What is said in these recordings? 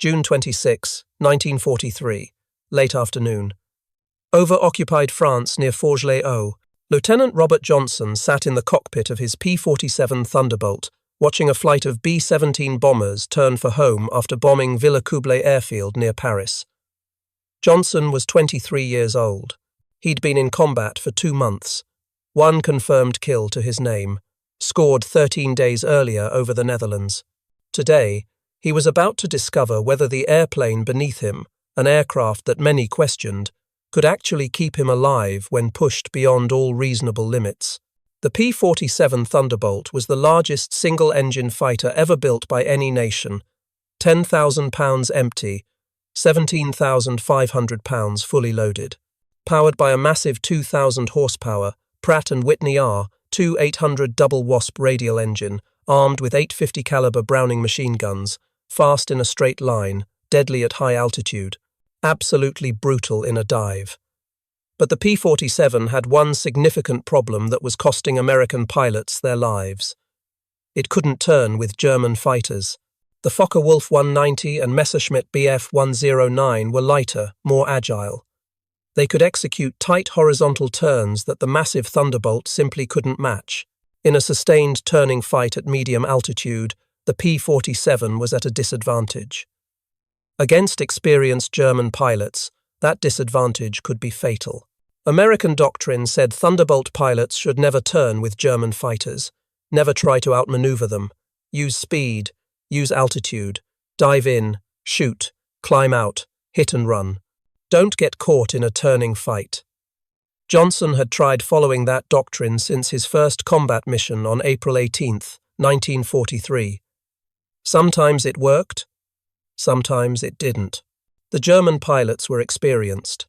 June 26, 1943, late afternoon. Over occupied France near Forges-les-Eaux, Lieutenant Robert Johnson sat in the cockpit of his P-47 Thunderbolt, watching a flight of B-17 bombers turn for home after bombing Villers-Coublay airfield near Paris. Johnson was 23 years old. He'd been in combat for 2 months. 1 confirmed kill to his name, scored 13 days earlier over the Netherlands. Today, he was about to discover whether the airplane beneath him, an aircraft that many questioned, could actually keep him alive when pushed beyond all reasonable limits. The P-47 Thunderbolt was the largest single-engine fighter ever built by any nation, 10,000 pounds empty, 17,500 pounds fully loaded. Powered by a massive 2,000 horsepower Pratt & Whitney R2 800 double Wasp radial engine, armed with 850 caliber Browning machine guns, fast in a straight line, deadly at high altitude, absolutely brutal in a dive. But the P-47 had one significant problem that was costing American pilots their lives. It couldn't turn with German fighters. The Focke-Wulf 190 and Messerschmitt Bf 109 were lighter, more agile. They could execute tight horizontal turns that the massive Thunderbolt simply couldn't match. In a sustained turning fight at medium altitude, the P-47 was at a disadvantage. Against experienced German pilots, that disadvantage could be fatal. American doctrine said Thunderbolt pilots should never turn with German fighters, never try to outmaneuver them, use speed, use altitude, dive in, shoot, climb out, hit and run. Don't get caught in a turning fight. Johnson had tried following that doctrine since his first combat mission on April 18, 1943. Sometimes it worked, sometimes it didn't. The German pilots were experienced.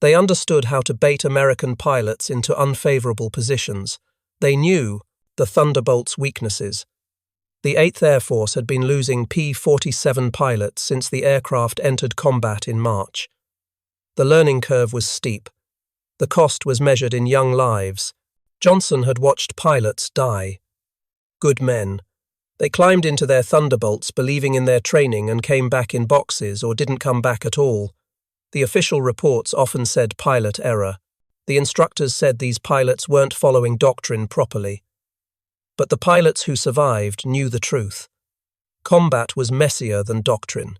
They understood how to bait American pilots into unfavorable positions. They knew the Thunderbolt's weaknesses. The 8th Air Force had been losing P-47 pilots since the aircraft entered combat in March. The learning curve was steep. The cost was measured in young lives. Johnson had watched pilots die. Good men. They climbed into their Thunderbolts believing in their training and came back in boxes or didn't come back at all. The official reports often said pilot error. The instructors said these pilots weren't following doctrine properly. But the pilots who survived knew the truth. Combat was messier than doctrine.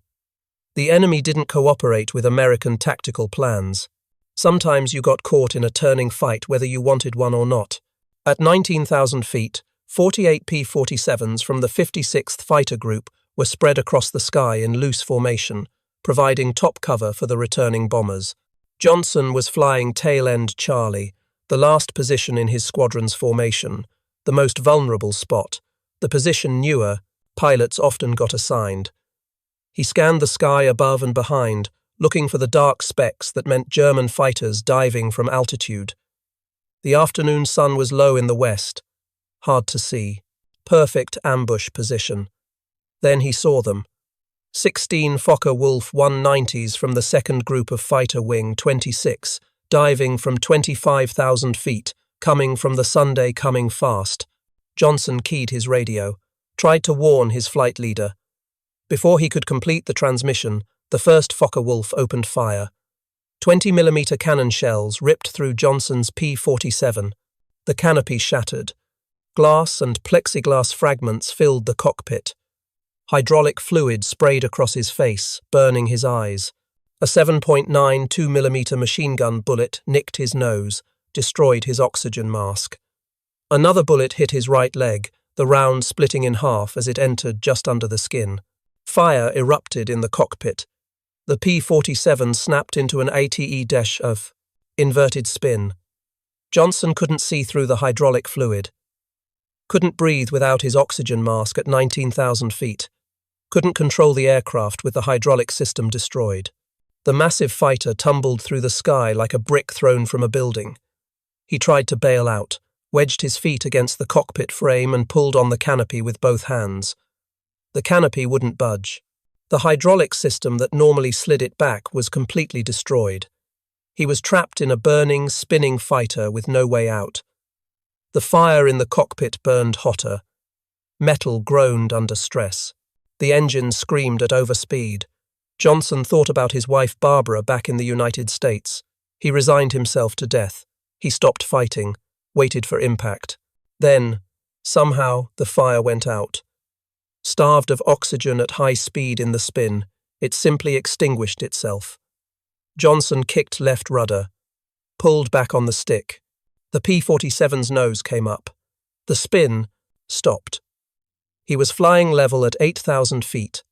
The enemy didn't cooperate with American tactical plans. Sometimes you got caught in a turning fight whether you wanted one or not. At 19,000 feet, 48 P-47s from the 56th Fighter Group were spread across the sky in loose formation, providing top cover for the returning bombers. Johnson was flying tail-end Charlie, the last position in his squadron's formation, the most vulnerable spot, the position newer pilots often got assigned. He scanned the sky above and behind, looking for the dark specks that meant German fighters diving from altitude. The afternoon sun was low in the west, hard to see. Perfect ambush position. Then he saw them. 16 Focke-Wulf 190s from the 2nd Group of Fighter Wing 26, diving from 25,000 feet, coming from the Sunday coming fast. Johnson keyed his radio, tried to warn his flight leader. Before he could complete the transmission, the first Focke-Wulf opened fire. 20mm cannon shells ripped through Johnson's P-47. The canopy shattered. Glass and plexiglass fragments filled the cockpit. Hydraulic fluid sprayed across his face, burning his eyes. A 7.9 2mm machine gun bullet nicked his nose, destroyed his oxygen mask. Another bullet hit his right leg, the round splitting in half as it entered just under the skin. Fire erupted in the cockpit. The P-47 snapped into an ATE-of inverted spin. Johnson couldn't see through the hydraulic fluid. Couldn't breathe without his oxygen mask at 19,000 feet. Couldn't control the aircraft with the hydraulic system destroyed. The massive fighter tumbled through the sky like a brick thrown from a building. He tried to bail out, wedged his feet against the cockpit frame and pulled on the canopy with both hands. The canopy wouldn't budge. The hydraulic system that normally slid it back was completely destroyed. He was trapped in a burning, spinning fighter with no way out. The fire in the cockpit burned hotter. Metal groaned under stress. The engine screamed at overspeed. Johnson thought about his wife Barbara back in the United States. He resigned himself to death. He stopped fighting, waited for impact. Then, somehow, the fire went out. Starved of oxygen at high speed in the spin, it simply extinguished itself. Johnson kicked left rudder, pulled back on the stick. The P-47's nose came up. The spin stopped. He was flying level at 8,000 feet,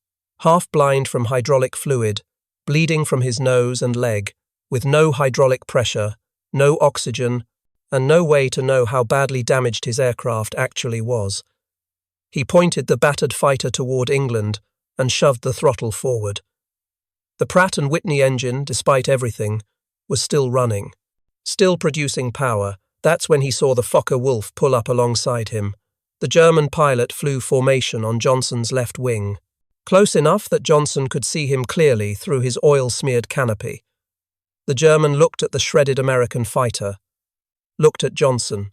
half-blind from hydraulic fluid, bleeding from his nose and leg, with no hydraulic pressure, no oxygen, and no way to know how badly damaged his aircraft actually was. He pointed the battered fighter toward England and shoved the throttle forward. The Pratt & Whitney engine, despite everything, was still running, still producing power. That's when he saw the Fokker-Wulf pull up alongside him. The German pilot flew formation on Johnson's left wing, close enough that Johnson could see him clearly through his oil-smeared canopy. The German looked at the shredded American fighter, looked at Johnson.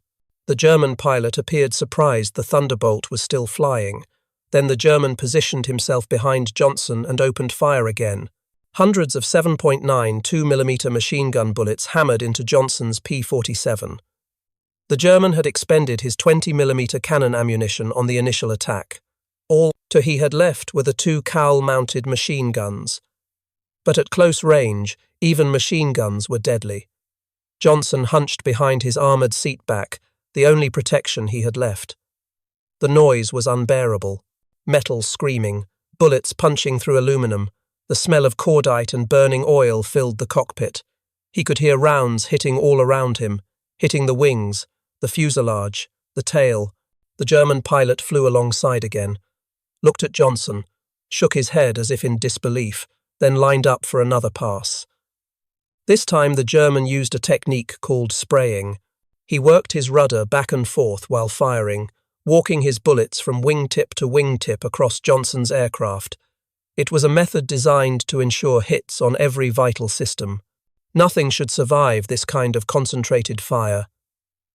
The German pilot appeared surprised the Thunderbolt was still flying. Then the German positioned himself behind Johnson and opened fire again. Hundreds of 7.9 2mm machine gun bullets hammered into Johnson's P-47. The German had expended his 20mm cannon ammunition on the initial attack. All he had left were the two cowl-mounted machine guns. But at close range, even machine guns were deadly. Johnson hunched behind his armoured seat back, the only protection he had left. The noise was unbearable. Metal screaming, bullets punching through aluminum. The smell of cordite and burning oil filled the cockpit. He could hear rounds hitting all around him, hitting the wings, the fuselage, the tail. The German pilot flew alongside again, looked at Johnson, shook his head as if in disbelief, then lined up for another pass. This time the German used a technique called spraying. He worked his rudder back and forth while firing, walking his bullets from wingtip to wingtip across Johnson's aircraft. It was a method designed to ensure hits on every vital system. Nothing should survive this kind of concentrated fire.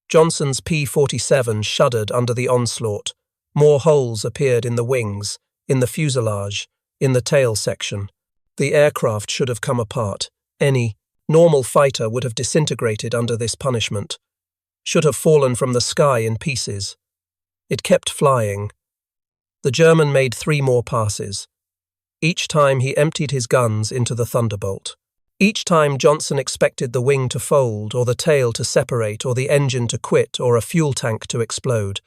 Johnson's P-47 shuddered under the onslaught. More holes appeared in the wings, in the fuselage, in the tail section. The aircraft should have come apart. Any normal fighter would have disintegrated under this punishment. Should have fallen from the sky in pieces. It kept flying. The German made 3 more passes. Each time he emptied his guns into the Thunderbolt. Each time Johnson expected the wing to fold, or the tail to separate, or the engine to quit, or a fuel tank to explode.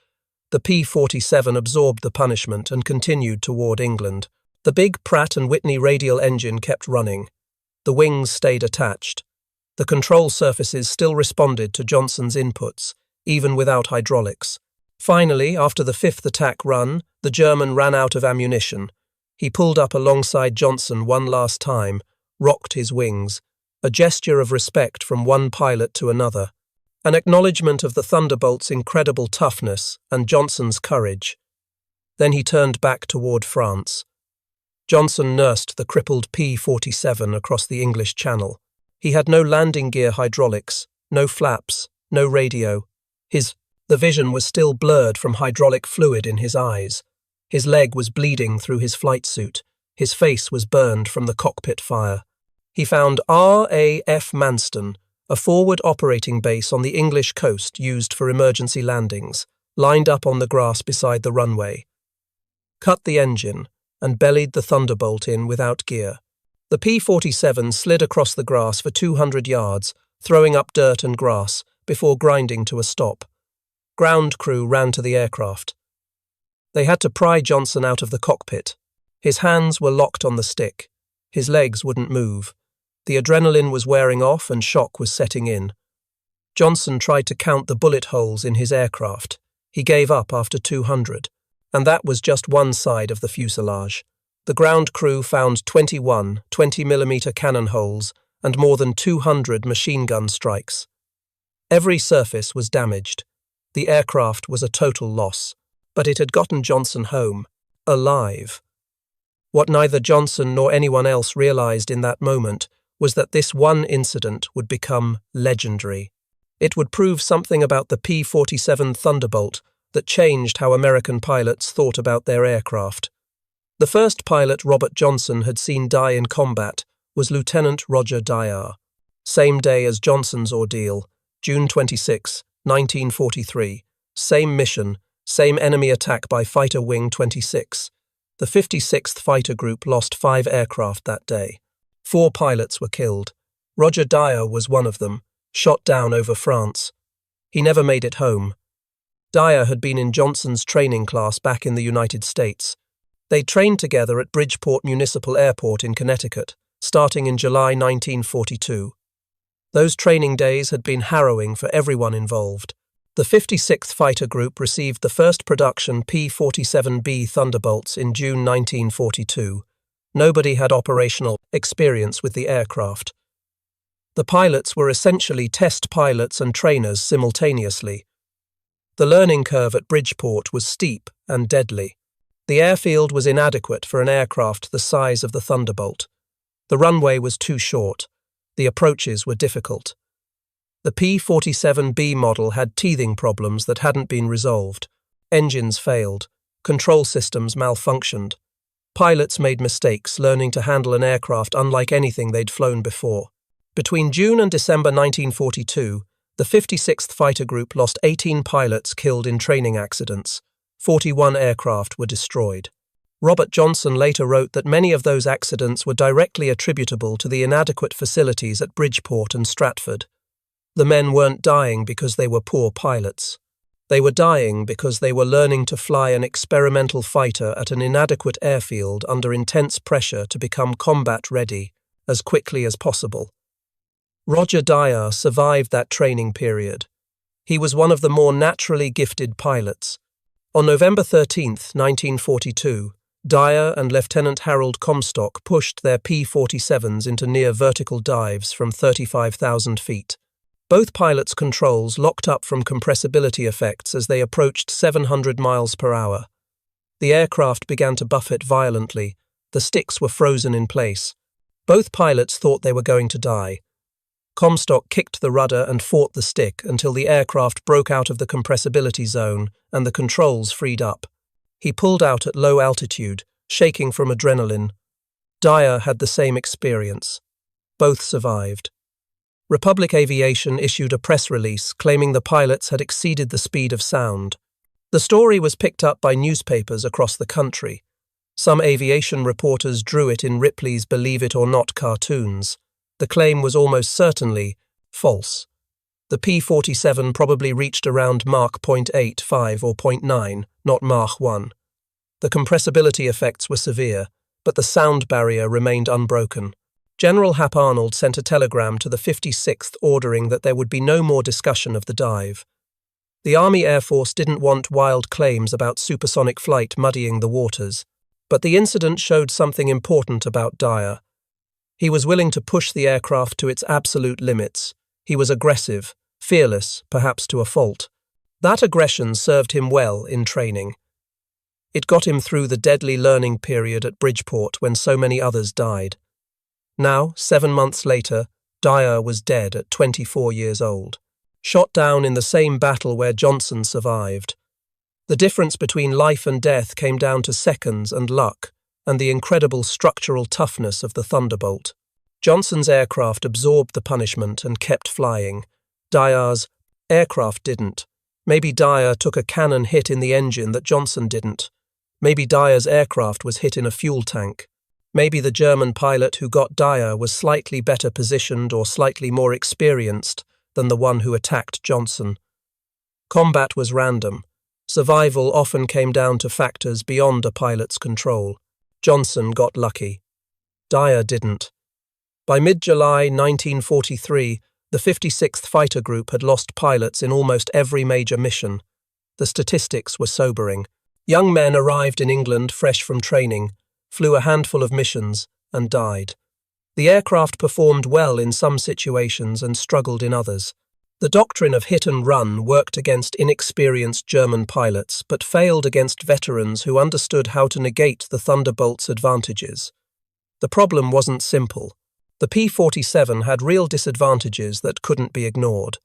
The P-47 absorbed the punishment and continued toward England. The big Pratt & Whitney radial engine kept running. The wings stayed attached. The control surfaces still responded to Johnson's inputs, even without hydraulics. Finally, after the 5th attack run, the German ran out of ammunition. He pulled up alongside Johnson one last time, rocked his wings, a gesture of respect from one pilot to another, an acknowledgement of the Thunderbolt's incredible toughness and Johnson's courage. Then he turned back toward France. Johnson nursed the crippled P-47 across the English Channel. He had no landing gear hydraulics, no flaps, no radio. The vision was still blurred from hydraulic fluid in his eyes. His leg was bleeding through his flight suit. His face was burned from the cockpit fire. He found RAF Manston, a forward operating base on the English coast used for emergency landings, lined up on the grass beside the runway. Cut the engine and bellied the Thunderbolt in without gear. The P-47 slid across the grass for 200 yards, throwing up dirt and grass, before grinding to a stop. Ground crew ran to the aircraft. They had to pry Johnson out of the cockpit. His hands were locked on the stick. His legs wouldn't move. The adrenaline was wearing off and shock was setting in. Johnson tried to count the bullet holes in his aircraft. He gave up after 200. And that was just one side of the fuselage. The ground crew found 21 20mm cannon holes and more than 200 machine gun strikes. Every surface was damaged. The aircraft was a total loss, but it had gotten Johnson home, alive. What neither Johnson nor anyone else realized in that moment was that this one incident would become legendary. It would prove something about the P-47 Thunderbolt that changed how American pilots thought about their aircraft. The first pilot Robert Johnson had seen die in combat was Lieutenant Roger Dyer. Same day as Johnson's ordeal, June 26, 1943. Same mission, same enemy attack by Fighter Wing 26. The 56th Fighter Group lost 5 aircraft that day. 4 pilots were killed. Roger Dyer was one of them, shot down over France. He never made it home. Dyer had been in Johnson's training class back in the United States. They trained together at Bridgeport Municipal Airport in Connecticut, starting in July 1942. Those training days had been harrowing for everyone involved. The 56th Fighter Group received the first production P-47 Thunderbolts in June 1942. Nobody had operational experience with the aircraft. The pilots were essentially test pilots and trainers simultaneously. The learning curve at Bridgeport was steep and deadly. The airfield was inadequate for an aircraft the size of the Thunderbolt. The runway was too short. The approaches were difficult. The P-47B model had teething problems that hadn't been resolved. Engines failed. Control systems malfunctioned. Pilots made mistakes learning to handle an aircraft unlike anything they'd flown before. Between June and December 1942, the 56th Fighter Group lost 18 pilots killed in training accidents. 41 aircraft were destroyed. Robert Johnson later wrote that many of those accidents were directly attributable to the inadequate facilities at Bridgeport and Stratford. The men weren't dying because they were poor pilots. They were dying because they were learning to fly an experimental fighter at an inadequate airfield under intense pressure to become combat-ready as quickly as possible. Roger Dyer survived that training period. He was one of the more naturally gifted pilots. On November 13, 1942, Dyer and Lieutenant Harold Comstock pushed their P-47s into near-vertical dives from 35,000 feet. Both pilots' controls locked up from compressibility effects as they approached 700 miles per hour. The aircraft began to buffet violently. The sticks were frozen in place. Both pilots thought they were going to die. Comstock kicked the rudder and fought the stick until the aircraft broke out of the compressibility zone and the controls freed up. He pulled out at low altitude, shaking from adrenaline. Dyer had the same experience. Both survived. Republic Aviation issued a press release claiming the pilots had exceeded the speed of sound. The story was picked up by newspapers across the country. Some aviation reporters drew it in Ripley's Believe It or Not cartoons. The claim was almost certainly false. The P-47 probably reached around Mach 0.85 or 0.9, not Mach 1. The compressibility effects were severe, but the sound barrier remained unbroken. General Hap Arnold sent a telegram to the 56th ordering that there would be no more discussion of the dive. The Army Air Force didn't want wild claims about supersonic flight muddying the waters, but the incident showed something important about Dyer. He was willing to push the aircraft to its absolute limits. He was aggressive, fearless, perhaps to a fault. That aggression served him well in training. It got him through the deadly learning period at Bridgeport when so many others died. Now, 7 months later, Dyer was dead at 24 years old, shot down in the same battle where Johnson survived. The difference between life and death came down to seconds and luck, and the incredible structural toughness of the Thunderbolt. Johnson's aircraft absorbed the punishment and kept flying. Dyer's aircraft didn't. Maybe Dyer took a cannon hit in the engine that Johnson didn't. Maybe Dyer's aircraft was hit in a fuel tank. Maybe the German pilot who got Dyer was slightly better positioned or slightly more experienced than the one who attacked Johnson. Combat was random. Survival often came down to factors beyond a pilot's control. Johnson got lucky. Dyer didn't. By mid-July 1943, the 56th Fighter Group had lost pilots in almost every major mission. The statistics were sobering. Young men arrived in England fresh from training, flew a handful of missions, and died. The aircraft performed well in some situations and struggled in others. The doctrine of hit and run worked against inexperienced German pilots, but failed against veterans who understood how to negate the Thunderbolt's advantages. The problem wasn't simple. The P-47 had real disadvantages that couldn't be ignored.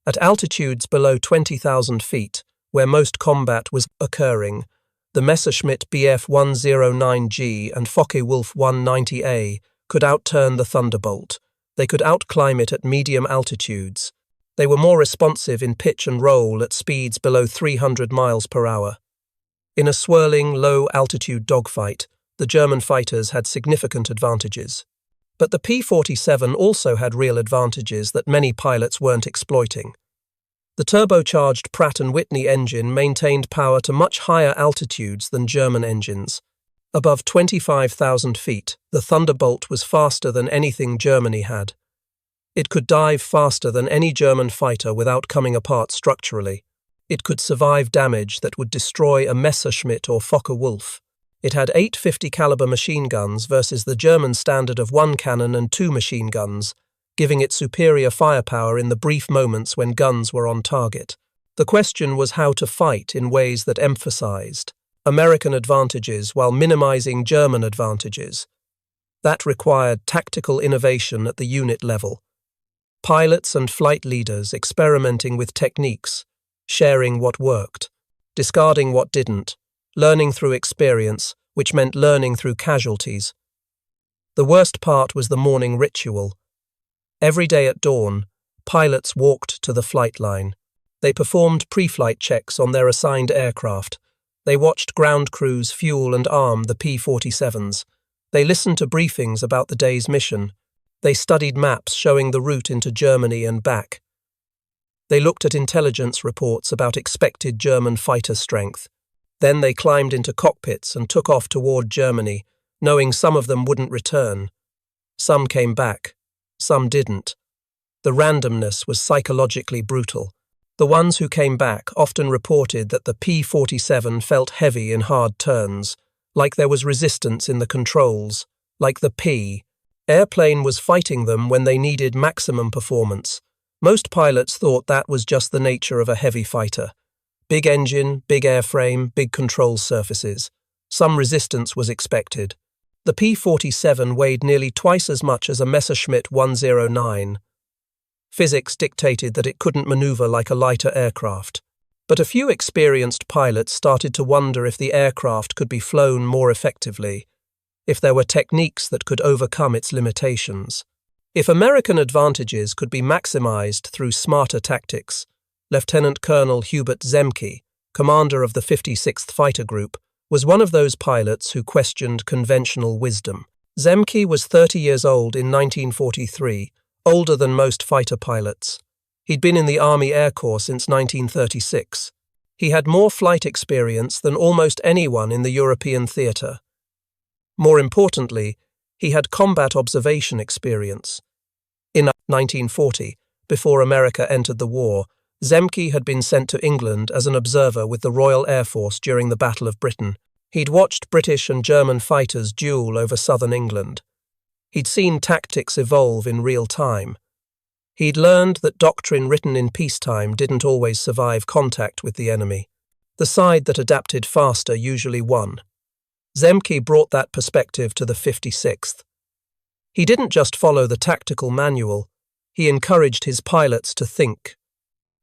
At altitudes below 20,000 feet, where most combat was occurring, The Messerschmitt Bf-109G and Focke-Wulf 190A could outturn the Thunderbolt. They could outclimb it at medium altitudes. They were more responsive in pitch and roll at speeds below 300 miles per hour. In a swirling, low-altitude dogfight, the German fighters had significant advantages. But the P-47 also had real advantages that many pilots weren't exploiting. The turbocharged Pratt & Whitney engine maintained power to much higher altitudes than German engines. Above 25,000 feet, the Thunderbolt was faster than anything Germany had. It could dive faster than any German fighter without coming apart structurally. It could survive damage that would destroy a Messerschmitt or Focke-Wulf. It had 850 caliber machine guns versus the German standard of 1 cannon and 2 machine guns, giving it superior firepower in the brief moments when guns were on target. The question was how to fight in ways that emphasized American advantages while minimizing German advantages. That required tactical innovation at the unit level. Pilots and flight leaders experimenting with techniques, sharing what worked, discarding what didn't, learning through experience, which meant learning through casualties. The worst part was the morning ritual. Every day at dawn, pilots walked to the flight line. They performed pre-flight checks on their assigned aircraft. They watched ground crews fuel and arm the P-47s. They listened to briefings about the day's mission. They studied maps showing the route into Germany and back. They looked at intelligence reports about expected German fighter strength. Then they climbed into cockpits and took off toward Germany, knowing some of them wouldn't return. Some came back. Some didn't. The randomness was psychologically brutal. The ones who came back often reported that the P-47 felt heavy in hard turns, like there was resistance in the controls, like the airplane was fighting them when they needed maximum performance. Most pilots thought that was just the nature of a heavy fighter. Big engine, big airframe, big control surfaces. Some resistance was expected. The P-47 weighed nearly twice as much as a Messerschmitt 109. Physics dictated that it couldn't maneuver like a lighter aircraft. But a few experienced pilots started to wonder if the aircraft could be flown more effectively, if there were techniques that could overcome its limitations. If American advantages could be maximized through smarter tactics. Lieutenant Colonel Hubert Zemke, commander of the 56th Fighter Group, was one of those pilots who questioned conventional wisdom. Zemke was 30 years old in 1943, older than most fighter pilots. He'd been in the Army Air Corps since 1936. He had more flight experience than almost anyone in the European theatre. More importantly, he had combat observation experience. In 1940, before America entered the war, Zemke had been sent to England as an observer with the Royal Air Force during the Battle of Britain. He'd watched British and German fighters duel over southern England. He'd seen tactics evolve in real time. He'd learned that doctrine written in peacetime didn't always survive contact with the enemy. The side that adapted faster usually won. Zemke brought that perspective to the 56th. He didn't just follow the tactical manual, he encouraged his pilots to think,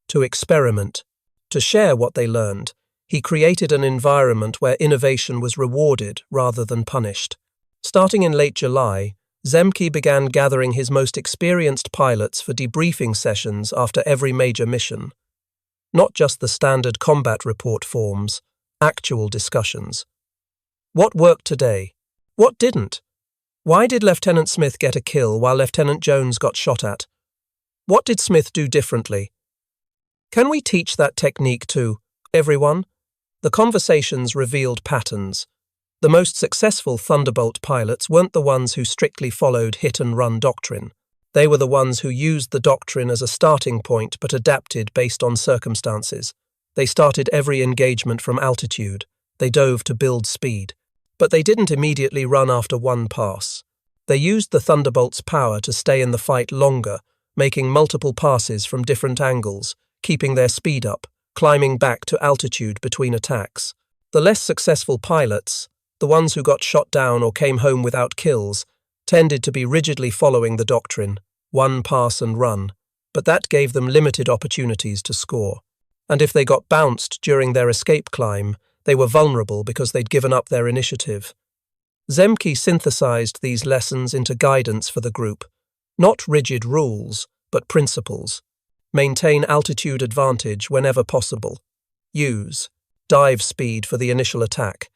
to experiment, to share what they learned. He created an environment where innovation was rewarded rather than punished. Starting in late July, Zemke began gathering his most experienced pilots for debriefing sessions after every major mission. Not just the standard combat report forms, actual discussions. What worked today? What didn't? Why did Lieutenant Smith get a kill while Lieutenant Jones got shot at? What did Smith do differently? Can we teach that technique to everyone? The conversations revealed patterns. The most successful Thunderbolt pilots weren't the ones who strictly followed hit-and-run doctrine. They were the ones who used the doctrine as a starting point but adapted based on circumstances. They started every engagement from altitude. They dove to build speed. But they didn't immediately run after one pass. They used the Thunderbolt's power to stay in the fight longer, making multiple passes from different angles, keeping their speed up, climbing back to altitude between attacks. The less successful pilots, the ones who got shot down or came home without kills, tended to be rigidly following the doctrine, one pass and run, but that gave them limited opportunities to score. And if they got bounced during their escape climb, They were vulnerable because they'd given up their initiative. Zemke synthesized these lessons into guidance for the group. Not rigid rules, but principles. Maintain altitude advantage whenever possible. Use dive speed for the initial attack.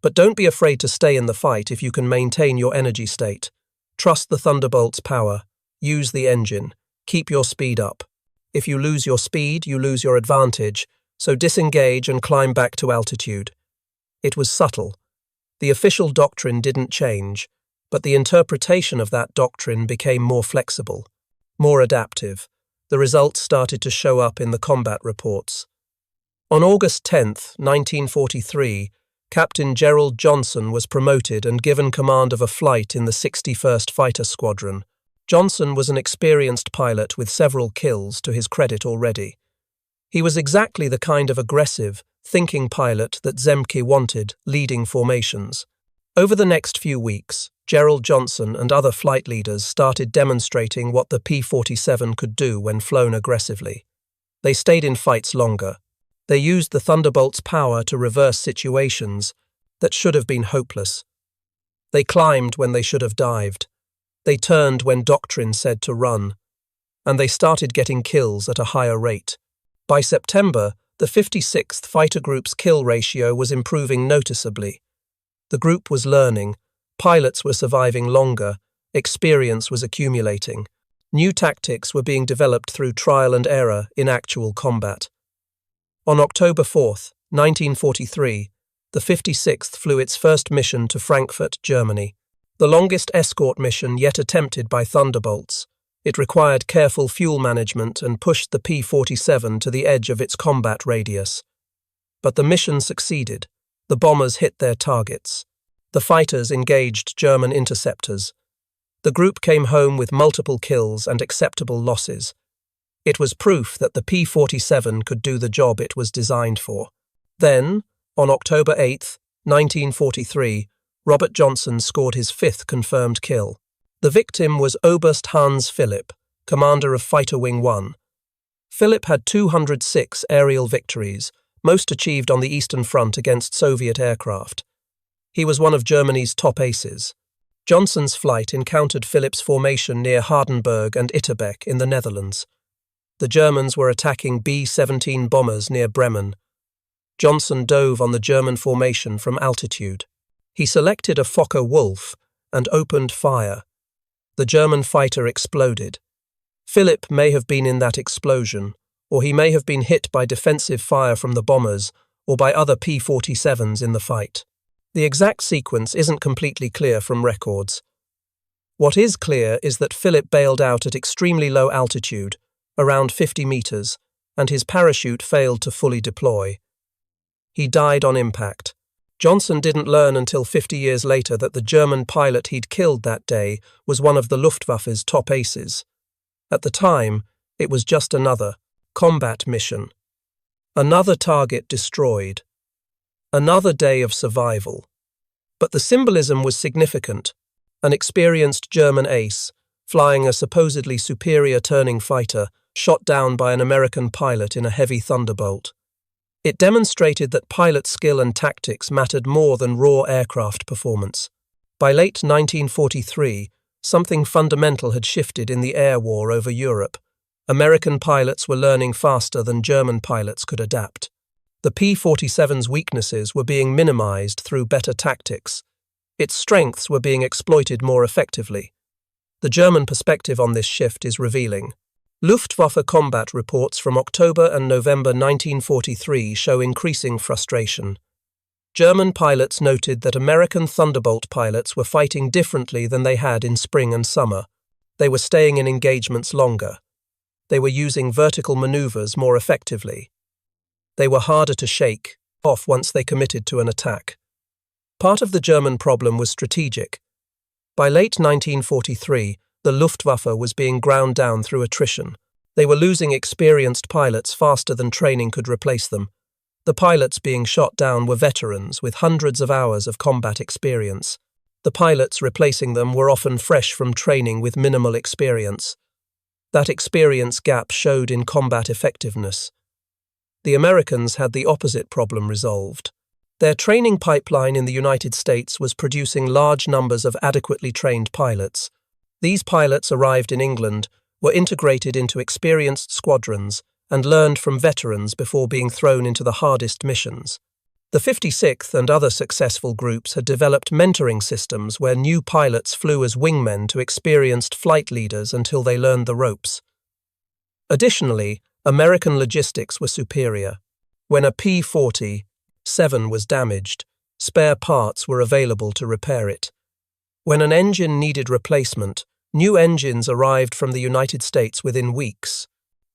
But don't be afraid to stay in the fight if you can maintain your energy state. Trust the Thunderbolt's power. Use the engine. Keep your speed up. If you lose your speed, you lose your advantage, so disengage and climb back to altitude. It was subtle. The official doctrine didn't change, but the interpretation of that doctrine became more flexible, more adaptive. The results started to show up in the combat reports. On August 10, 1943, Captain Gerald Johnson was promoted and given command of a flight in the 61st Fighter Squadron. Johnson was an experienced pilot with several kills to his credit already. He was exactly the kind of aggressive, thinking pilot that Zemke wanted, leading formations. Over the next few weeks, Gerald Johnson and other flight leaders started demonstrating what the P-47 could do when flown aggressively. They stayed in fights longer. They used the Thunderbolt's power to reverse situations that should have been hopeless. They climbed when they should have dived. They turned when doctrine said to run. And they started getting kills at a higher rate. By September, the 56th Fighter Group's kill ratio was improving noticeably. The group was learning, pilots were surviving longer, experience was accumulating. New tactics were being developed through trial and error in actual combat. On October 4, 1943, the 56th flew its first mission to Frankfurt, Germany, the longest escort mission yet attempted by Thunderbolts. It required careful fuel management and pushed the P-47 to the edge of its combat radius. But the mission succeeded. The bombers hit their targets. The fighters engaged German interceptors. The group came home with multiple kills and acceptable losses. It was proof that the P-47 could do the job it was designed for. Then, on October 8, 1943, Robert Johnson scored his fifth confirmed kill. The victim was Oberst Hans Philipp, commander of Fighter Wing 1. Philipp had 206 aerial victories, most achieved on the Eastern Front against Soviet aircraft. He was one of Germany's top aces. Johnson's flight encountered Philipp's formation near Hardenberg and Itterbeek in the Netherlands. The Germans were attacking B-17 bombers near Bremen. Johnson dove on the German formation from altitude. He selected a Fokker Wolf and opened fire. The German fighter exploded. Philipp may have been in that explosion, or he may have been hit by defensive fire from the bombers or by other P-47s in the fight. The exact sequence isn't completely clear from records. What is clear is that Philipp bailed out at extremely low altitude, around 50 meters, and his parachute failed to fully deploy. He died on impact. Johnson didn't learn until 50 years later that the German pilot he'd killed that day was one of the Luftwaffe's top aces. At the time, it was just another combat mission. Another target destroyed. Another day of survival. But the symbolism was significant. An experienced German ace, flying a supposedly superior turning fighter, shot down by an American pilot in a heavy Thunderbolt. It demonstrated that pilot skill and tactics mattered more than raw aircraft performance. By late 1943, something fundamental had shifted in the air war over Europe. American pilots were learning faster than German pilots could adapt. The P-47's weaknesses were being minimized through better tactics. Its strengths were being exploited more effectively. The German perspective on this shift is revealing. Luftwaffe combat reports from October and November 1943 show increasing frustration. German pilots noted that American Thunderbolt pilots were fighting differently than they had in spring and summer. They were staying in engagements longer. They were using vertical maneuvers more effectively. They were harder to shake off once they committed to an attack. Part of the German problem was strategic. By late 1943, the Luftwaffe was being ground down through attrition. They were losing experienced pilots faster than training could replace them. The pilots being shot down were veterans with hundreds of hours of combat experience. The pilots replacing them were often fresh from training with minimal experience. That experience gap showed in combat effectiveness. The Americans had the opposite problem resolved. Their training pipeline in the United States was producing large numbers of adequately trained pilots. These pilots arrived in England, were integrated into experienced squadrons, and learned from veterans before being thrown into the hardest missions. The 56th and other successful groups had developed mentoring systems where new pilots flew as wingmen to experienced flight leaders until they learned the ropes. Additionally, American logistics were superior. When a P-47 was damaged, spare parts were available to repair it. When an engine needed replacement, new engines arrived from the United States within weeks.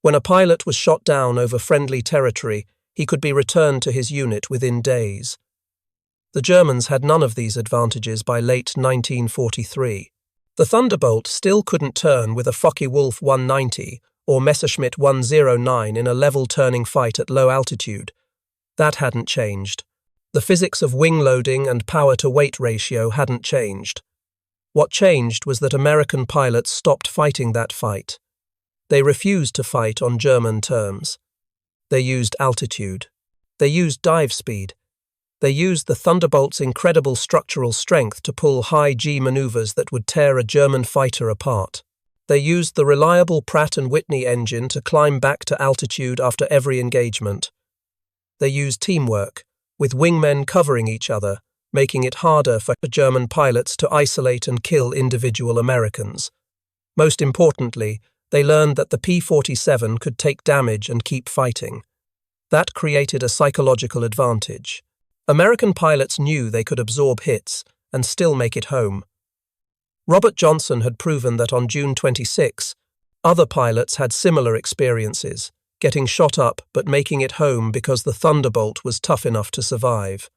When a pilot was shot down over friendly territory, he could be returned to his unit within days. The Germans had none of these advantages by late 1943. The Thunderbolt still couldn't turn with a Focke-Wulf 190 or Messerschmitt 109 in a level-turning fight at low altitude. That hadn't changed. The physics of wing loading and power-to-weight ratio hadn't changed. What changed was that American pilots stopped fighting that fight. They refused to fight on German terms. They used altitude. They used dive speed. They used the Thunderbolt's incredible structural strength to pull high-G maneuvers that would tear a German fighter apart. They used the reliable Pratt & Whitney engine to climb back to altitude after every engagement. They used teamwork, with wingmen covering each other, making it harder for German pilots to isolate and kill individual Americans. Most importantly, they learned that the P-47 could take damage and keep fighting. That created a psychological advantage. American pilots knew they could absorb hits and still make it home. Robert Johnson had proven that on June 26, other pilots had similar experiences, getting shot up but making it home because the Thunderbolt was tough enough to survive.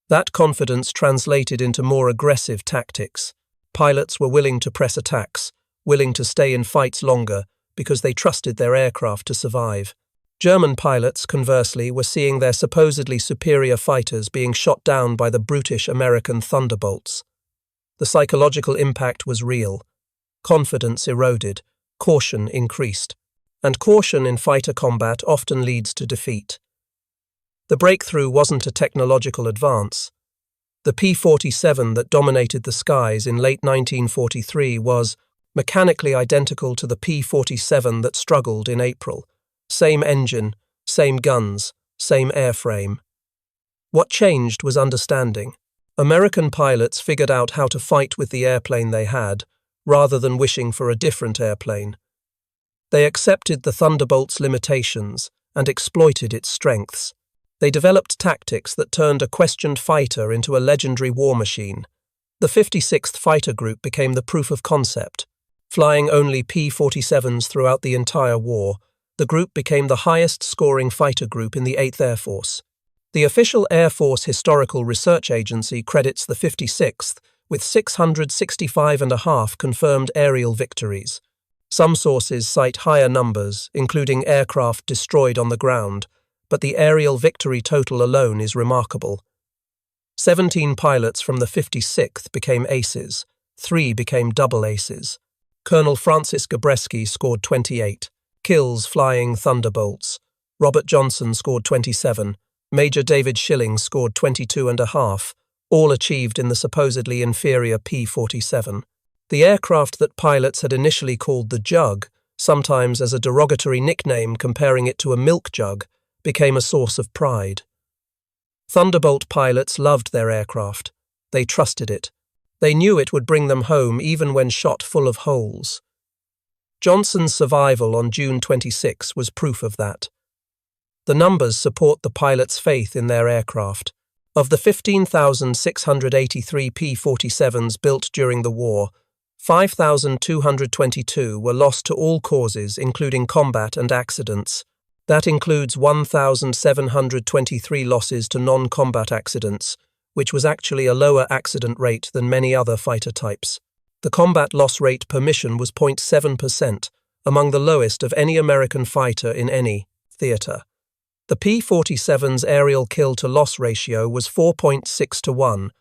That confidence translated into more aggressive tactics. Pilots were willing to press attacks, willing to stay in fights longer because they trusted their aircraft to survive. German pilots, conversely, were seeing their supposedly superior fighters being shot down by the brutish American Thunderbolts. The psychological impact was real. Confidence eroded, caution increased, and caution in fighter combat often leads to defeat. The breakthrough wasn't a technological advance. The P-47 that dominated the skies in late 1943 was mechanically identical to the P-47 that struggled in April. Same engine, same guns, same airframe. What changed was understanding. American pilots figured out how to fight with the airplane they had, rather than wishing for a different airplane. They accepted the Thunderbolt's limitations and exploited its strengths. They developed tactics that turned a questioned fighter into a legendary war machine. The 56th Fighter Group became the proof of concept. Flying only P-47s throughout the entire war, the group became the highest-scoring fighter group in the 8th Air Force. The official Air Force Historical Research Agency credits the 56th with 665.5 confirmed aerial victories. Some sources cite higher numbers, including aircraft destroyed on the ground, but the aerial victory total alone is remarkable. 17 pilots from the 56th became aces, 3 became double aces. Colonel Francis Gabreski scored 28 kills flying Thunderbolts. Robert Johnson scored 27. Major David Schilling scored 22.5, all achieved in the supposedly inferior P-47. The aircraft that pilots had initially called the Jug, sometimes as a derogatory nickname comparing it to a milk jug, became a source of pride. Thunderbolt pilots loved their aircraft. They trusted it. They knew it would bring them home even when shot full of holes. Johnson's survival on June 26 was proof of that. The numbers support the pilots' faith in their aircraft. Of the 15,683 P-47s built during the war, 5,222 were lost to all causes, including combat and accidents. That includes 1,723 losses to non-combat accidents, which was actually a lower accident rate than many other fighter types. The combat loss rate per mission was 0.7%, among the lowest of any American fighter in any theater. The P-47's aerial kill-to-loss ratio was 4.6 to 1,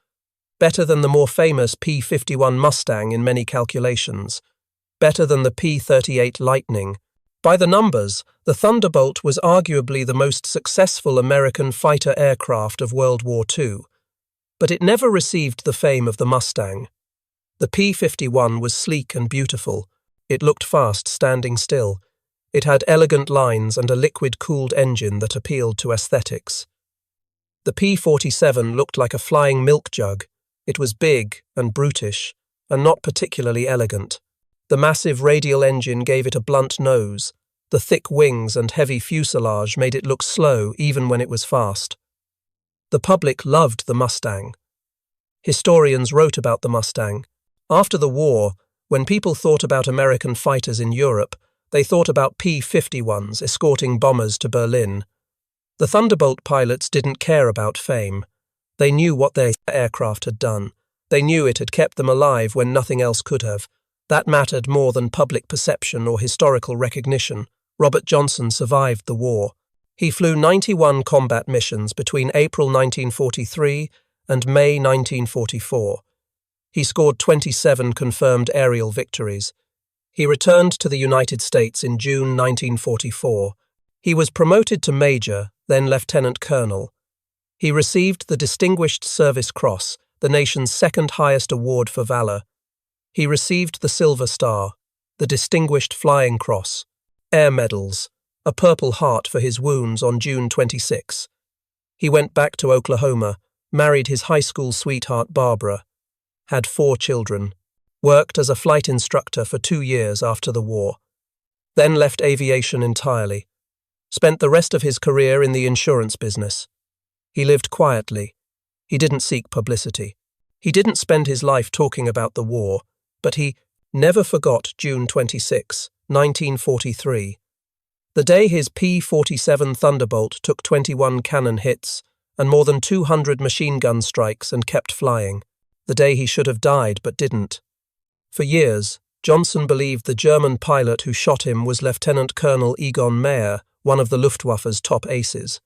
better than the more famous P-51 Mustang in many calculations, better than the P-38 Lightning, By the numbers, the Thunderbolt was arguably the most successful American fighter aircraft of World War II, but it never received the fame of the Mustang. The P-51 was sleek and beautiful. It looked fast standing still. It had elegant lines and a liquid-cooled engine that appealed to aesthetics. The P-47 looked like a flying milk jug. It was big and brutish, and not particularly elegant. The massive radial engine gave it a blunt nose. The thick wings and heavy fuselage made it look slow even when it was fast. The public loved the Mustang. Historians wrote about the Mustang. After the war, when people thought about American fighters in Europe, they thought about P-51s escorting bombers to Berlin. The Thunderbolt pilots didn't care about fame. They knew what their aircraft had done. They knew it had kept them alive when nothing else could have. That mattered more than public perception or historical recognition. Robert Johnson survived the war. He flew 91 combat missions between April 1943 and May 1944. He scored 27 confirmed aerial victories. He returned to the United States in June 1944. He was promoted to major, then lieutenant colonel. He received the Distinguished Service Cross, the nation's second highest award for valor. He received the Silver Star, the Distinguished Flying Cross, air medals, a Purple Heart for his wounds on June 26. He went back to Oklahoma, married his high school sweetheart Barbara, had 4 children, worked as a flight instructor for 2 years after the war, then left aviation entirely, spent the rest of his career in the insurance business. He lived quietly. He didn't seek publicity. He didn't spend his life talking about the war, but he never forgot June 26, 1943. The day his P-47 Thunderbolt took 21 cannon hits and more than 200 machine gun strikes and kept flying. The day he should have died but didn't. For years, Johnson believed the German pilot who shot him was Lieutenant Colonel Egon Meyer, one of the Luftwaffe's top aces.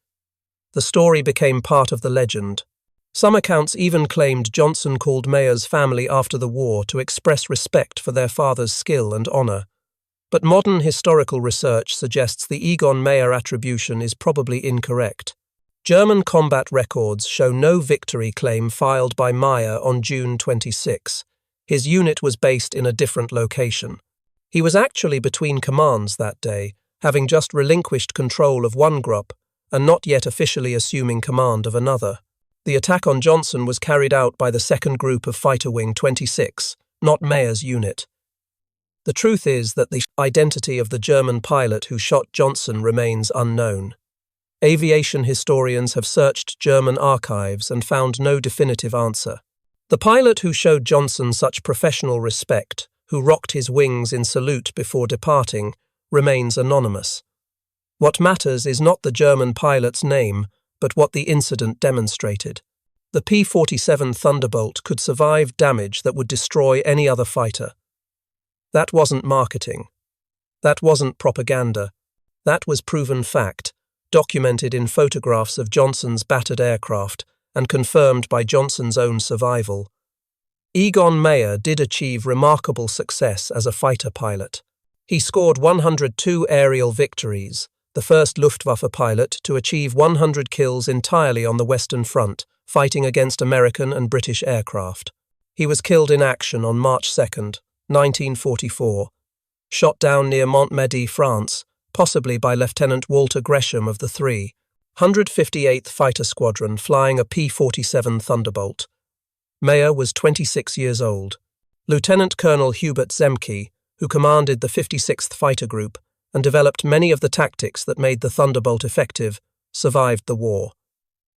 The story became part of the legend. Some accounts even claimed Johnson called Meyer's family after the war to express respect for their father's skill and honor. But modern historical research suggests the Egon Meyer attribution is probably incorrect. German combat records show no victory claim filed by Meyer on June 26. His unit was based in a different location. He was actually between commands that day, having just relinquished control of one group and not yet officially assuming command of another. The attack on Johnson was carried out by the 2nd Group of Fighter Wing 26, not Meyer's unit. The truth is that the identity of the German pilot who shot Johnson remains unknown. Aviation historians have searched German archives and found no definitive answer. The pilot who showed Johnson such professional respect, who rocked his wings in salute before departing, remains anonymous. What matters is not the German pilot's name, but what the incident demonstrated. The P-47 Thunderbolt could survive damage that would destroy any other fighter. That wasn't marketing. That wasn't propaganda. That was proven fact, documented in photographs of Johnson's battered aircraft and confirmed by Johnson's own survival. Egon Meyer did achieve remarkable success as a fighter pilot. He scored 102 aerial victories, the first Luftwaffe pilot to achieve 100 kills entirely on the Western Front, fighting against American and British aircraft. He was killed in action on March 2, 1944, shot down near Montmedy, France, possibly by Lieutenant Walter Gresham of the 158th Fighter Squadron flying a P-47 Thunderbolt. Meyer was 26 years old. Lieutenant Colonel Hubert Zemke, who commanded the 56th Fighter Group and developed many of the tactics that made the Thunderbolt effective, survived the war.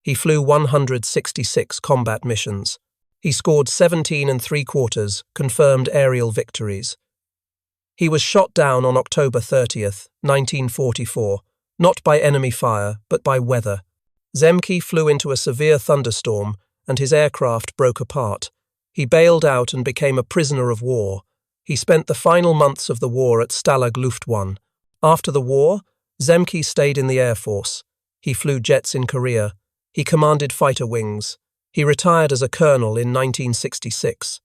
He flew 166 combat missions. He scored 17 3/4 confirmed aerial victories. He was shot down on October 30th, 1944, not by enemy fire, but by weather. Zemke flew into a severe thunderstorm, and his aircraft broke apart. He bailed out and became a prisoner of war. He spent the final months of the war at Stalag Luft 1. After the war, Zemke stayed in the Air Force. He flew jets in Korea. He commanded fighter wings. He retired as a colonel in 1966.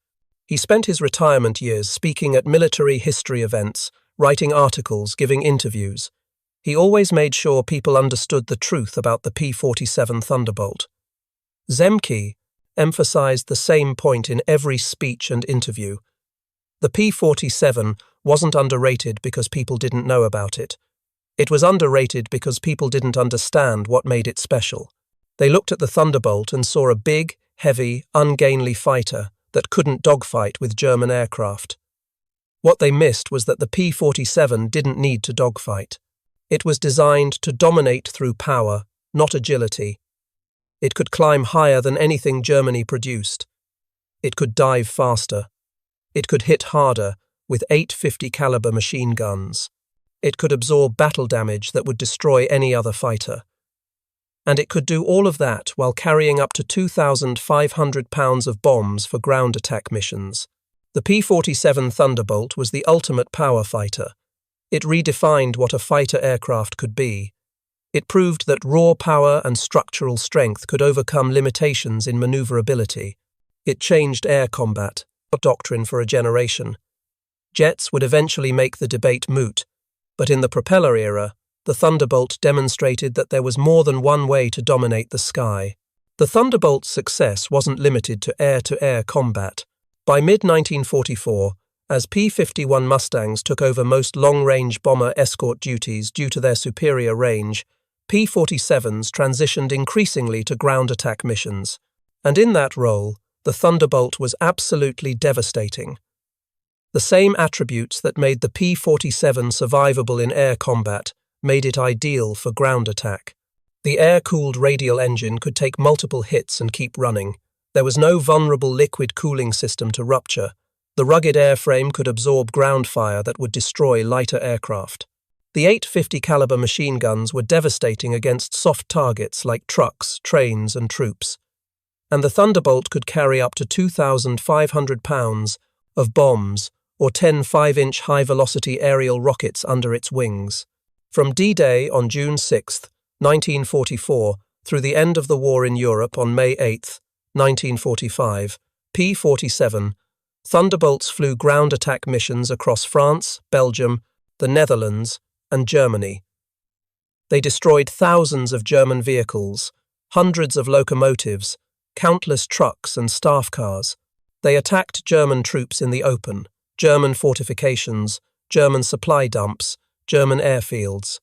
He spent his retirement years speaking at military history events, writing articles, giving interviews. He always made sure people understood the truth about the P-47 Thunderbolt. Zemke emphasized the same point in every speech and interview. The P-47 wasn't underrated because people didn't know about it. It was underrated because people didn't understand what made it special. They looked at the Thunderbolt and saw a big, heavy, ungainly fighter that couldn't dogfight with German aircraft. What they missed was that the P-47 didn't need to dogfight. It was designed to dominate through power, not agility. It could climb higher than anything Germany produced. It could dive faster. It could hit harder with 850 caliber machine guns. It could absorb battle damage that would destroy any other fighter. And it could do all of that while carrying up to 2,500 pounds of bombs for ground attack missions. The P-47 Thunderbolt was the ultimate power fighter. It redefined what a fighter aircraft could be. It proved that raw power and structural strength could overcome limitations in maneuverability. It changed air combat, a doctrine for a generation. Jets would eventually make the debate moot, but in the propeller era, the Thunderbolt demonstrated that there was more than one way to dominate the sky. The Thunderbolt's success wasn't limited to air-to-air combat. By mid-1944, as P-51 Mustangs took over most long-range bomber escort duties due to their superior range, P-47s transitioned increasingly to ground attack missions. And in that role, the Thunderbolt was absolutely devastating. The same attributes that made the P-47 survivable in air combat made it ideal for ground attack. The air-cooled radial engine could take multiple hits and keep running. There was no vulnerable liquid cooling system to rupture. The rugged airframe could absorb ground fire that would destroy lighter aircraft. The 850 caliber machine guns were devastating against soft targets like trucks, trains, and troops. And the Thunderbolt could carry up to 2,500 pounds of bombs or 10 5-inch high-velocity aerial rockets under its wings. From D-Day on June 6, 1944, through the end of the war in Europe on May 8, 1945, P-47 Thunderbolts flew ground attack missions across France, Belgium, the Netherlands, and Germany. They destroyed thousands of German vehicles, hundreds of locomotives, countless trucks and staff cars. They attacked German troops in the open, German fortifications, German supply dumps, German airfields.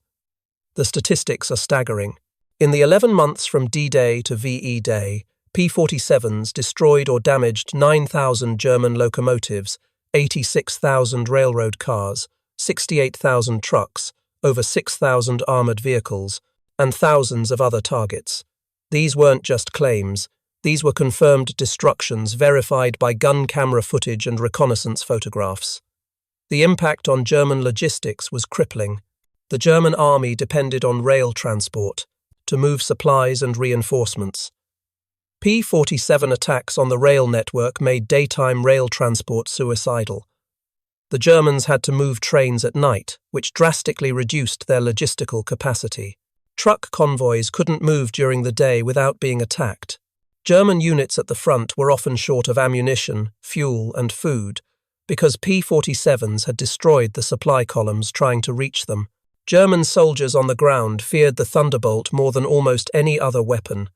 The statistics are staggering. In the 11 months from D-Day to VE Day, P-47s destroyed or damaged 9,000 German locomotives, 86,000 railroad cars, 68,000 trucks, over 6,000 armored vehicles, and thousands of other targets. These weren't just claims. These were confirmed destructions verified by gun camera footage and reconnaissance photographs. The impact on German logistics was crippling. The German army depended on rail transport to move supplies and reinforcements. P-47 attacks on the rail network made daytime rail transport suicidal. The Germans had to move trains at night, which drastically reduced their logistical capacity. Truck convoys couldn't move during the day without being attacked. German units at the front were often short of ammunition, fuel, and food, because P-47s had destroyed the supply columns trying to reach them. German soldiers on the ground feared the Thunderbolt more than almost any other weapon.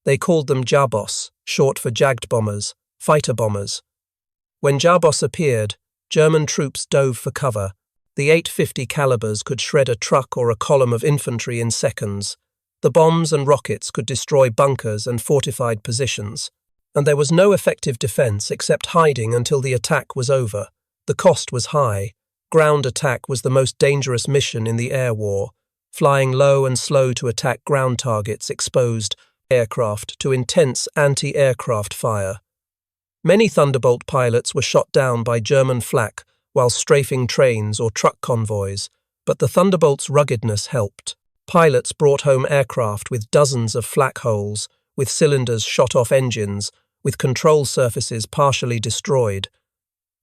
They called them Jabos, short for Jagd bombers, fighter bombers. When Jabos appeared, German troops dove for cover. The 850 calibers could shred a truck or a column of infantry in seconds. The bombs and rockets could destroy bunkers and fortified positions. And there was no effective defense except hiding until the attack was over. The cost was high. Ground attack was the most dangerous mission in the air war. Flying low and slow to attack ground targets exposed aircraft to intense anti-aircraft fire. Many Thunderbolt pilots were shot down by German flak while strafing trains or truck convoys, but the Thunderbolt's ruggedness helped. Pilots brought home aircraft with dozens of flak holes, with cylinders shot off engines, with control surfaces partially destroyed.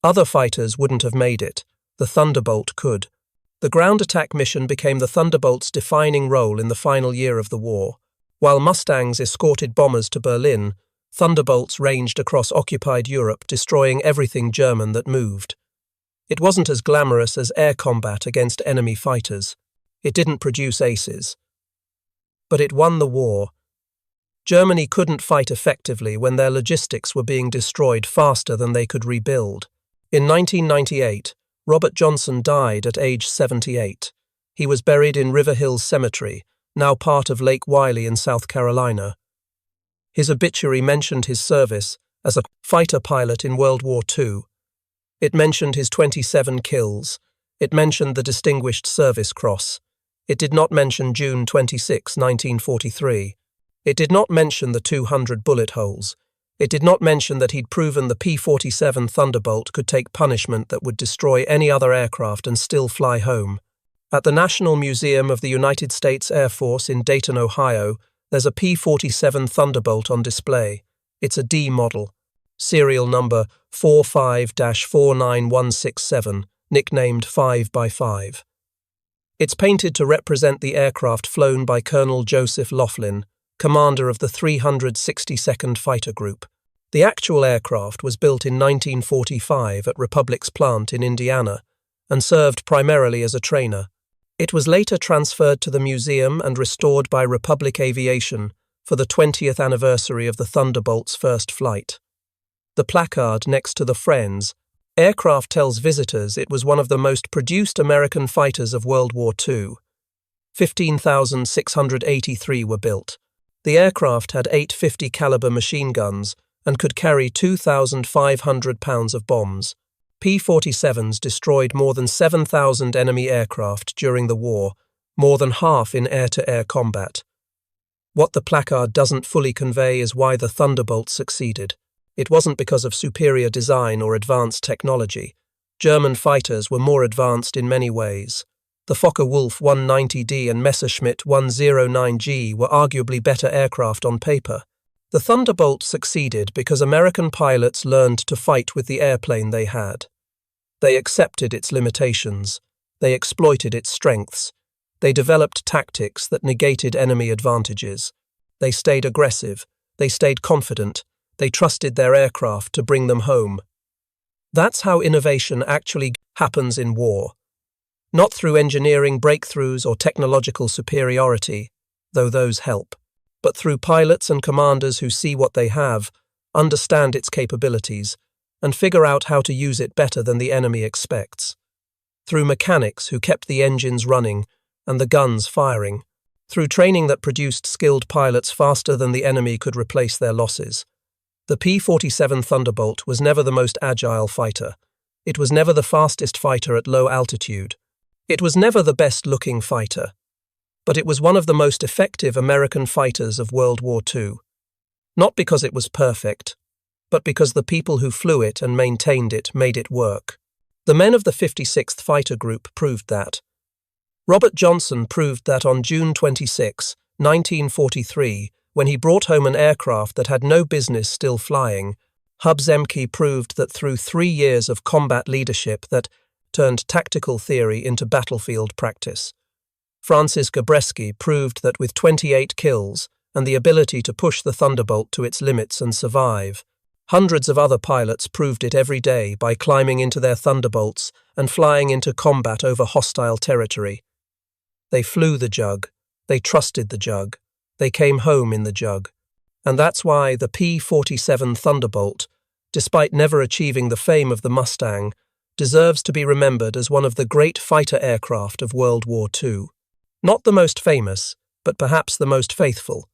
Other fighters wouldn't have made it. The Thunderbolt could. The ground attack mission became the Thunderbolt's defining role in the final year of the war. While Mustangs escorted bombers to Berlin, Thunderbolts ranged across occupied Europe, destroying everything German that moved. It wasn't as glamorous as air combat against enemy fighters. It didn't produce aces. But it won the war. Germany couldn't fight effectively when their logistics were being destroyed faster than they could rebuild. In 1998, Robert Johnson died at age 78. He was buried in River Hills Cemetery, now part of Lake Wylie in South Carolina. His obituary mentioned his service as a fighter pilot in World War II. It mentioned his 27 kills. It mentioned the Distinguished Service Cross. It did not mention June 26, 1943. It did not mention the 200 bullet holes. It did not mention that he'd proven the P-47 Thunderbolt could take punishment that would destroy any other aircraft and still fly home. At the National Museum of the United States Air Force in Dayton, Ohio, there's a P-47 Thunderbolt on display. It's a D model. Serial number 45-49167, nicknamed 5x5. It's painted to represent the aircraft flown by Colonel Joseph Laughlin, commander of the 362nd Fighter Group. The actual aircraft was built in 1945 at Republic's plant in Indiana and served primarily as a trainer. It was later transferred to the museum and restored by Republic Aviation for the 20th anniversary of the Thunderbolt's first flight. The placard next to the Friends aircraft tells visitors it was one of the most produced American fighters of World War II. 15,683 were built. The aircraft had 850 caliber machine guns and could carry 2,500 pounds of bombs. P-47s destroyed more than 7,000 enemy aircraft during the war, more than half in air-to-air combat. What the placard doesn't fully convey is why the Thunderbolt succeeded. It wasn't because of superior design or advanced technology. German fighters were more advanced in many ways. The Focke-Wulf 190D and Messerschmitt 109G were arguably better aircraft on paper. The Thunderbolt succeeded because American pilots learned to fight with the airplane they had. They accepted its limitations. They exploited its strengths. They developed tactics that negated enemy advantages. They stayed aggressive. They stayed confident. They trusted their aircraft to bring them home. That's how innovation actually happens in war. Not through engineering breakthroughs or technological superiority, though those help, but through pilots and commanders who see what they have, understand its capabilities, and figure out how to use it better than the enemy expects. Through mechanics who kept the engines running and the guns firing. Through training that produced skilled pilots faster than the enemy could replace their losses. The P-47 Thunderbolt was never the most agile fighter. It was never the fastest fighter at low altitude. It was never the best-looking fighter, but it was one of the most effective American fighters of World War II. Not because it was perfect, but because the people who flew it and maintained it made it work. The men of the 56th Fighter Group proved that. Robert Johnson proved that on June 26, 1943, when he brought home an aircraft that had no business still flying. Zemke proved that through 3 years of combat leadership that turned tactical theory into battlefield practice. Francis Gabreski proved that with 28 kills and the ability to push the Thunderbolt to its limits and survive, hundreds of other pilots proved it every day by climbing into their Thunderbolts and flying into combat over hostile territory. They flew the Jug, they trusted the Jug, they came home in the Jug. And that's why the P-47 Thunderbolt, despite never achieving the fame of the Mustang, deserves to be remembered as one of the great fighter aircraft of World War II. Not the most famous, but perhaps the most faithful.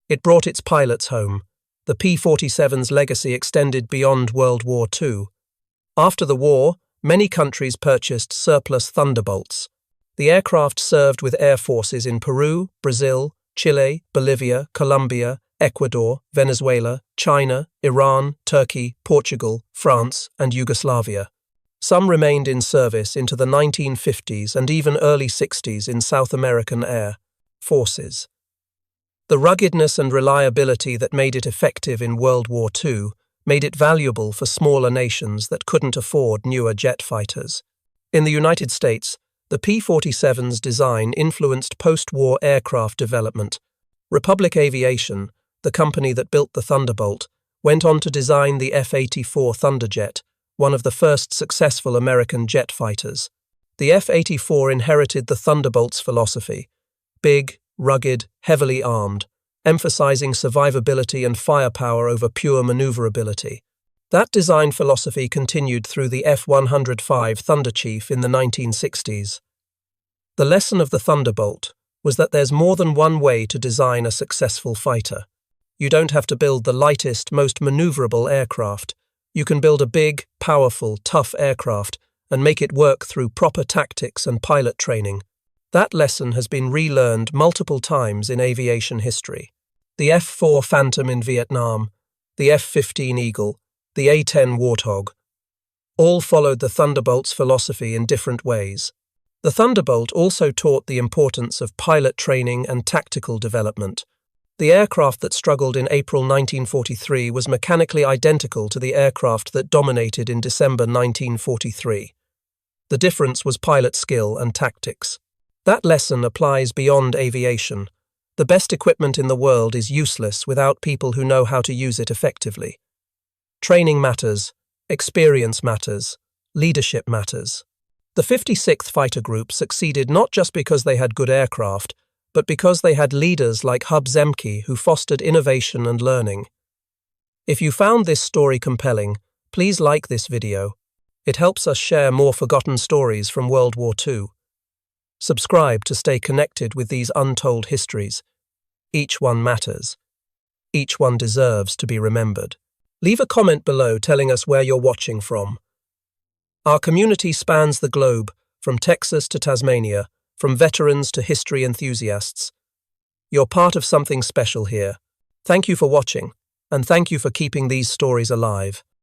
It brought its pilots home. The P-47's legacy extended beyond World War II. After the war, many countries purchased surplus Thunderbolts. The aircraft served with air forces in Peru, Brazil, Chile, Bolivia, Colombia, Ecuador, Venezuela, China, Iran, Turkey, Portugal, France, and Yugoslavia. Some remained in service into the 1950s and even early 60s in South American air forces. The ruggedness and reliability that made it effective in World War II made it valuable for smaller nations that couldn't afford newer jet fighters. In the United States, the P-47's design influenced post-war aircraft development. Republic Aviation, the company that built the Thunderbolt, went on to design the F-84 Thunderjet, one of the first successful American jet fighters. The F-84 inherited the Thunderbolt's philosophy: big, rugged, heavily armed, emphasizing survivability and firepower over pure maneuverability. That design philosophy continued through the F-105 Thunderchief in the 1960s. The lesson of the Thunderbolt was that there's more than one way to design a successful fighter. You don't have to build the lightest, most maneuverable aircraft. You can build a big, powerful, tough aircraft and make it work through proper tactics and pilot training. That lesson has been relearned multiple times in aviation history. The F-4 Phantom in Vietnam, the F-15 Eagle, the A-10 Warthog, all followed the Thunderbolt's philosophy in different ways. The Thunderbolt also taught the importance of pilot training and tactical development. The aircraft that struggled in April 1943 was mechanically identical to the aircraft that dominated in December 1943. The difference was pilot skill and tactics. That lesson applies beyond aviation. The best equipment in the world is useless without people who know how to use it effectively. Training matters, experience matters, leadership matters. The 56th Fighter Group succeeded not just because they had good aircraft, but because they had leaders like Hub Zemke who fostered innovation and learning. If you found this story compelling, please like this video. It helps us share more forgotten stories from World War II. Subscribe to stay connected with these untold histories. Each one matters. Each one deserves to be remembered. Leave a comment below telling us where you're watching from. Our community spans the globe, from Texas to Tasmania, from veterans to history enthusiasts. You're part of something special here. Thank you for watching, and thank you for keeping these stories alive.